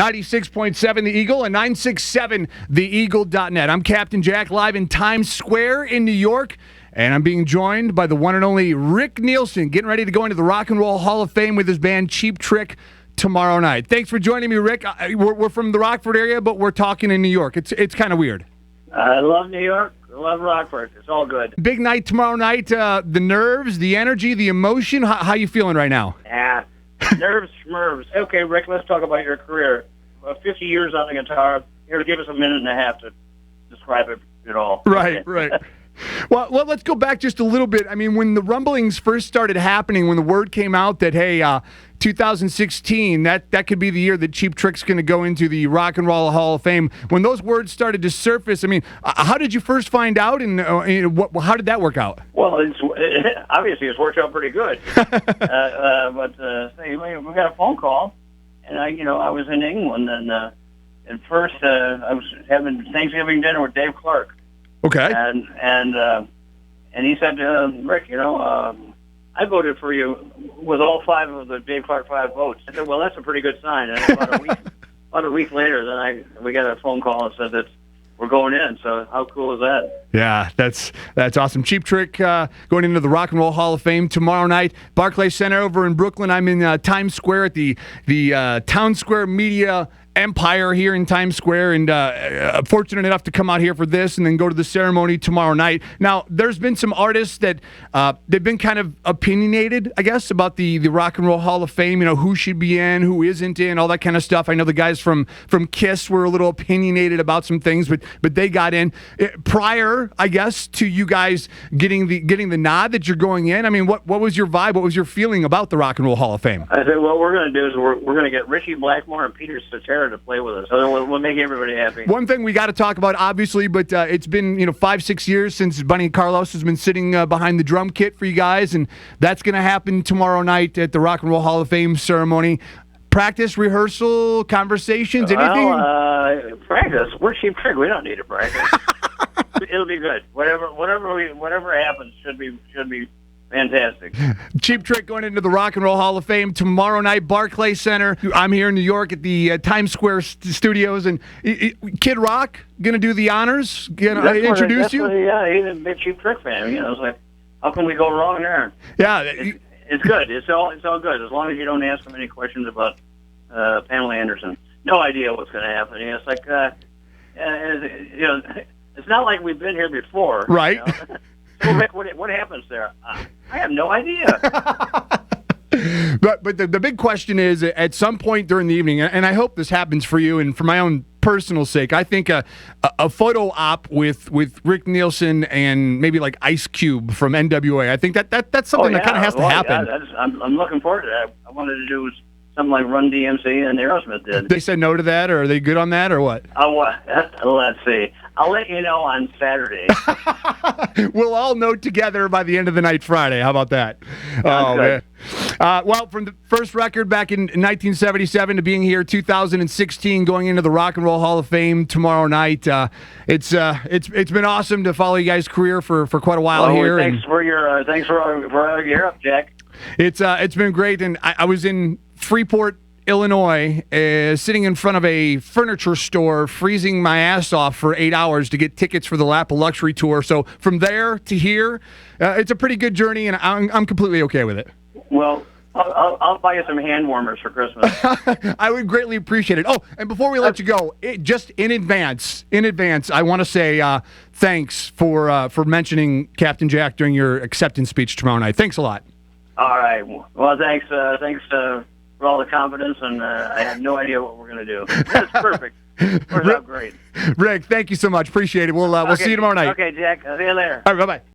96.7 The Eagle and 967theeagle.net. I'm Captain Jack, live in Times Square in New York, and I'm being joined by the one and only Rick Nielsen, getting ready to go into the Rock and Roll Hall of Fame with his band Cheap Trick tomorrow night. Thanks for joining me, Rick. We're from the Rockford area, but we're talking in New York. It's kind of weird. I love New York. I love Rockford. It's all good. Big night tomorrow night. The nerves, the energy, the emotion. How you feeling right now? Nerves, schmerves. Okay, Rick, let's talk about your career. 50 years on the guitar. Here, give us a minute and a half to describe it all. Right. Well, let's go back just a little bit. I mean, when the rumblings first started happening, when the word came out that, hey, 2016, that could be the year that Cheap Trick's going to go into the Rock and Roll Hall of Fame. When those words started to surface, I mean, how did you first find out, and how did that work out? Well, obviously it's worked out pretty good. But we got a phone call, and I was in England, and first I was having Thanksgiving dinner with Dave Clark. Okay. And he said, Rick, I voted for you with all 5 of the Dave Clark 5 votes. I said, well, that's a pretty good sign. And about a week later, then we got a phone call and said that we're going in. So how cool is that? Yeah, that's awesome. Cheap Trick going into the Rock and Roll Hall of Fame tomorrow night. Barclays Center over in Brooklyn. I'm in Times Square at the Town Square Media Empire here in Times Square, and fortunate enough to come out here for this and then go to the ceremony tomorrow night. Now, there's been some artists that they've been kind of opinionated, I guess, about the Rock and Roll Hall of Fame, who should be in, who isn't in, all that kind of stuff. I know the guys from KISS were a little opinionated about some things, but they got in. Prior, I guess, to you guys getting the nod that you're going in, I mean, what was your vibe? What was your feeling about the Rock and Roll Hall of Fame? I said, what we're going to do is we're going to get Richie Blackmore and Peter Cetera to play with us. So we'll make everybody happy. One thing we got to talk about, obviously, but it's been 5-6 years since Bunny Carlos has been sitting behind the drum kit for you guys, and that's going to happen tomorrow night at the Rock and Roll Hall of Fame ceremony. Practice, rehearsal, conversations, anything? Practice. We're Cheap Trick. We don't need to practice. It'll be good. Whatever happens should be fantastic. Cheap Trick going into the Rock and Roll Hall of Fame tomorrow night, Barclays Center. I'm here in New York at the Times Square studios, and Kid Rock going to do the honors, introduce you? Yeah, he's a big Cheap Trick fan. It's like, how can we go wrong there? Yeah. It's good. It's all good, as long as you don't ask him any questions about Pamela Anderson. No idea what's going to happen. It's like, it's not like we've been here before. Right. So, Rick, what happens there? I have no idea. But the big question is, at some point during the evening, and I hope this happens for you and for my own personal sake, I think a photo op with Rick Nielsen and maybe like Ice Cube from NWA. I think that's something that kind of has to happen. Yeah, I'm looking forward to that. I wanted to do something like Run DMC and Aerosmith did. They said no to that, or are they good on that, or what? Let's see. I'll let you know on Saturday. We'll all know together by the end of the night Friday. How about that? Oh, man. Well, from the first record back in 1977 to being here 2016, going into the Rock and Roll Hall of Fame tomorrow night, it's been awesome to follow you guys' career for quite a while here. Thanks for your help, Jack. It's been great, and I was in Freeport, Illinois, sitting in front of a furniture store, freezing my ass off for 8 hours to get tickets for the Lap of Luxury tour. So from there to here, it's a pretty good journey, and I'm completely okay with it. Well, I'll buy you some hand warmers for Christmas. I would greatly appreciate it. Oh, and before we let you go, just in advance, I want to say thanks for mentioning Captain Jack during your acceptance speech tomorrow night. Thanks a lot. All right. Well, thanks for all the confidence, and I have no idea what we're going to do. That's perfect. Works out great. Rick, thank you so much. Appreciate it. We'll see you tomorrow night. Okay, Jack. I'll see you later. All right, bye-bye.